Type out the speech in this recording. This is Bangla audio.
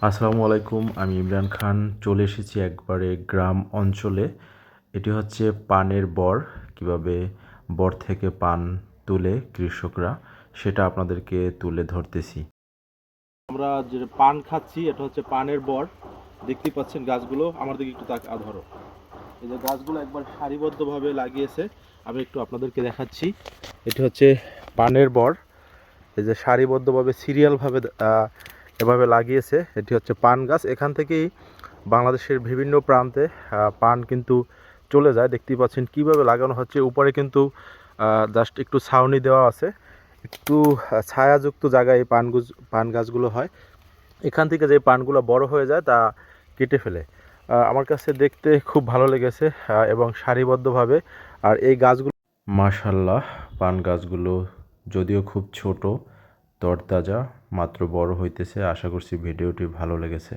আসসালামু আলাইকুম, আমি ইমরান খান চলে এসেছি একবারে গ্রাম অঞ্চলে। এটি হচ্ছে পানের বর, কিভাবে বর থেকে পান তুলে কৃষকরা, সেটা আপনাদেরকে তুলে ধরতেছি। আমরা যে পান খাচ্ছি এটা হচ্ছে পানের বর। দেখতেই পাচ্ছেন গাছগুলো, আমার দিকে একটু ধরো। এই যে গাছগুলো একবার সারিবদ্ধভাবে লাগিয়েছে, আমি একটু আপনাদেরকে দেখাচ্ছি। এটি হচ্ছে পানের বর, এই যে সারিবদ্ধভাবে সিরিয়ালভাবে এভাবে লাগিয়েছে। এটি হচ্ছে পান গাছ। এখান থেকেই বাংলাদেশের বিভিন্ন প্রান্তে পান কিন্তু চলে যায়। দেখতেই পাচ্ছেন কিভাবে লাগানো হচ্ছে। উপরে কিন্তু জাস্ট একটু ছাউনি দেওয়া আছে, একটু ছায়াযুক্ত জায়গায় এই পান গাছগুলো হয়। এখান থেকে যে পানগুলো বড় হয়ে যায় তা কেটে ফেলে। আমার কাছে দেখতে খুব ভালো লেগেছে এবং সারিবদ্ধভাবে। আর এই গাছগুলো মাশাআল্লাহ, পান গাছগুলো যদিও খুব ছোট, তরতাজা, মাত্র বড় হইতেছে। আশা করছি ভিডিওটি ভালো লেগেছে।